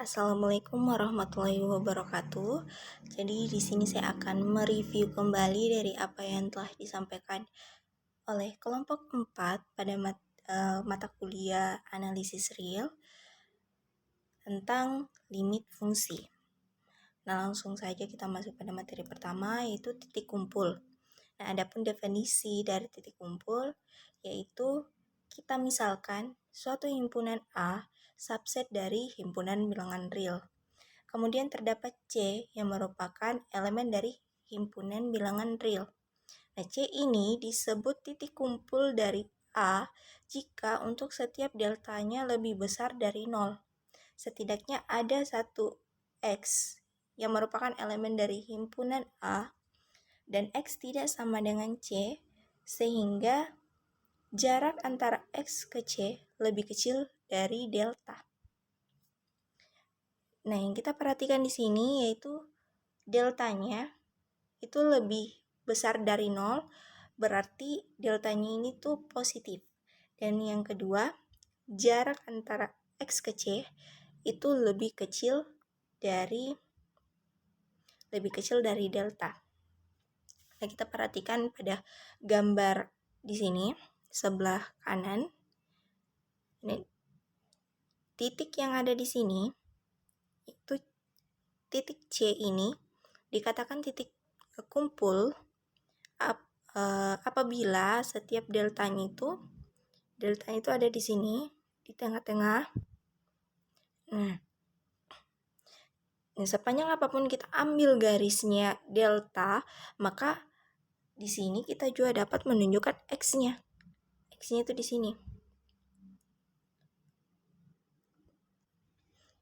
Assalamualaikum warahmatullahi wabarakatuh. Jadi di sini saya akan mereview kembali dari apa yang telah disampaikan oleh kelompok 4 pada mata kuliah analisis real tentang limit fungsi. Nah, langsung saja kita masuk pada materi pertama, yaitu titik kumpul. Nah, adapun definisi dari titik kumpul yaitu kita misalkan suatu himpunan A subset dari himpunan bilangan real. Kemudian terdapat C yang merupakan elemen dari himpunan bilangan real. Nah, C ini disebut titik kumpul dari A jika untuk setiap deltanya lebih besar dari 0. Setidaknya ada satu X yang merupakan elemen dari himpunan A dan X tidak sama dengan C, sehingga jarak antara X ke C lebih kecil dari delta. Nah, yang kita perhatikan di sini yaitu deltanya itu lebih besar dari 0, berarti deltanya ini tuh positif. Dan yang kedua, jarak antara X ke C itu lebih kecil dari delta. Nah, kita perhatikan pada gambar di sini sebelah kanan. Ini titik yang ada di sini itu titik C ini dikatakan titik kumpul apabila setiap deltanya itu ada di sini di tengah-tengah. Nah, sepanjang apapun kita ambil garisnya delta, maka di sini kita juga dapat menunjukkan X-nya. X-nya itu di sini.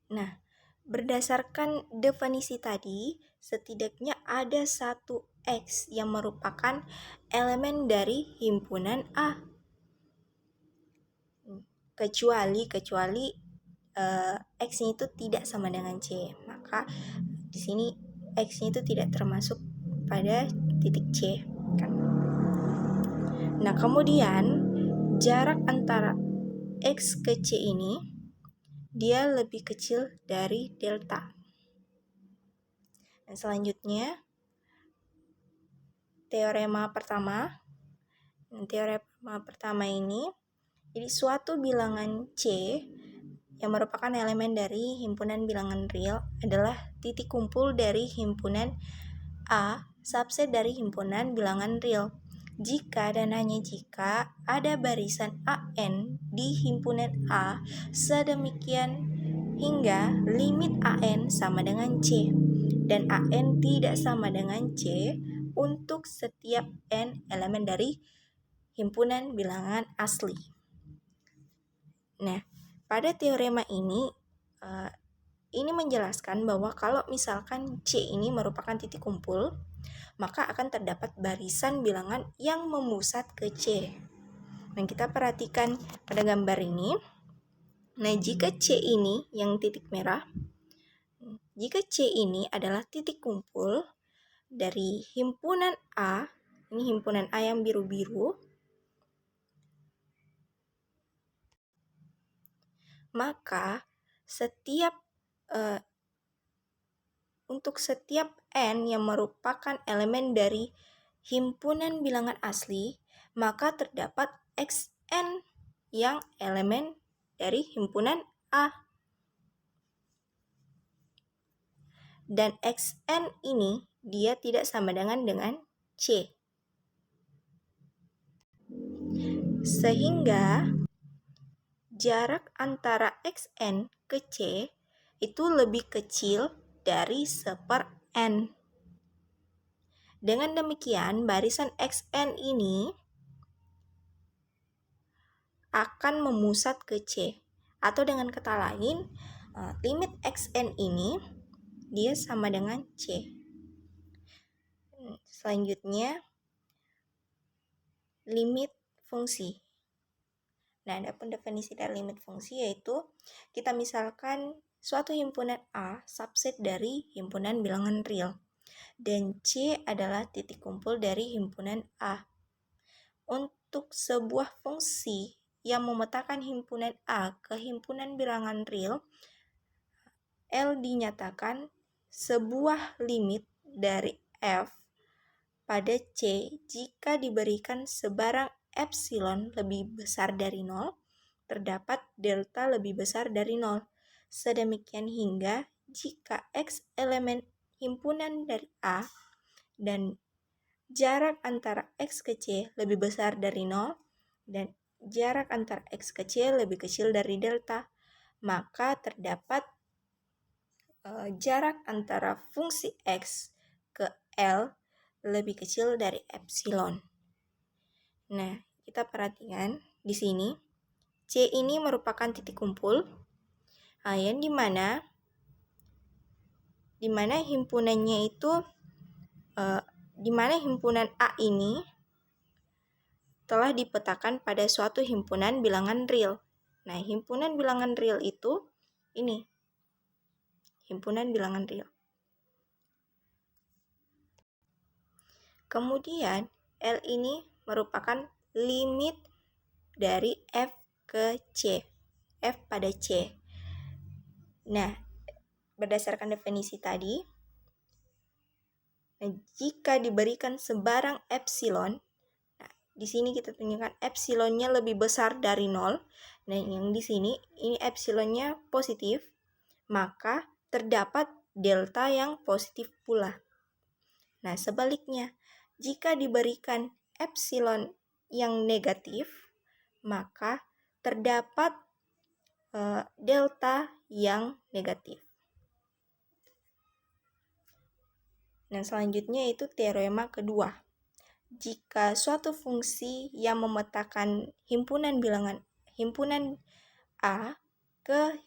Nah, berdasarkan definisi tadi, setidaknya ada satu X yang merupakan elemen dari himpunan A. Kecuali X-nya itu tidak sama dengan C, maka di sini X-nya itu tidak termasuk pada titik C. Nah, kemudian jarak antara X ke C ini dia lebih kecil dari delta. Dan selanjutnya teorema pertama ini, jadi suatu bilangan C yang merupakan elemen dari himpunan bilangan real adalah titik kumpul dari himpunan A subset dari himpunan bilangan real jika dan hanya jika ada barisan AN di himpunan A sedemikian hingga limit AN sama dengan C dan AN tidak sama dengan C untuk setiap N elemen dari himpunan bilangan asli. Nah, pada teorema ini menjelaskan bahwa kalau misalkan C ini merupakan titik kumpul, maka akan terdapat barisan bilangan yang memusat ke C. Nah, kita perhatikan pada gambar ini. Nah, jika C ini yang titik merah, jika C ini adalah titik kumpul dari himpunan A, ini himpunan A yang biru-biru, maka untuk setiap N yang merupakan elemen dari himpunan bilangan asli, maka terdapat Xn yang elemen dari himpunan A. Dan Xn ini dia tidak sama dengan C. Sehingga jarak antara Xn ke C itu lebih kecil dari 1/n. Dengan demikian, barisan Xn ini akan memusat ke C. Atau dengan kata lain, limit Xn ini dia sama dengan C. Selanjutnya, limit fungsi. Nah, adapun definisi dari limit fungsi yaitu kita misalkan suatu himpunan A subset dari himpunan bilangan real dan C adalah titik kumpul dari himpunan A. Untuk sebuah fungsi yang memetakan himpunan A ke himpunan bilangan real, L dinyatakan sebuah limit dari F pada C jika diberikan sebarang epsilon lebih besar dari 0, terdapat delta lebih besar dari 0. Sedemikian hingga jika X elemen himpunan dari A dan jarak antara X ke C lebih besar dari 0 dan jarak antara X ke C lebih kecil dari delta, maka terdapat jarak antara fungsi X ke L lebih kecil dari epsilon. Nah, kita perhatikan di sini C ini merupakan titik kumpul yang dimana himpunannya itu dimana himpunan A ini telah dipetakan pada suatu himpunan bilangan real. Nah, himpunan bilangan real itu ini, himpunan bilangan real. Kemudian, L ini merupakan limit dari F ke C, F pada C. Nah, berdasarkan definisi tadi, jika diberikan sebarang epsilon, nah, di sini kita tunjukkan epsilonnya lebih besar dari 0. Nah, yang di sini ini epsilonnya positif, maka terdapat delta yang positif pula. Nah, sebaliknya, jika diberikan epsilon yang negatif, maka terdapat delta yang negatif. Nah, selanjutnya itu teorema kedua. Jika suatu fungsi yang memetakan himpunan A ke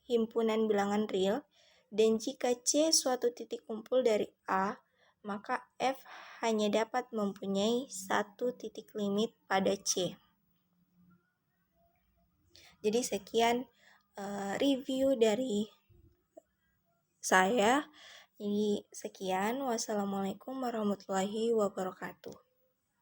himpunan bilangan real, dan jika C suatu titik kumpul dari A, maka F hanya dapat mempunyai satu titik limit pada C. Jadi sekian review dari saya. Jadi sekian, wassalamualaikum warahmatullahi wabarakatuh.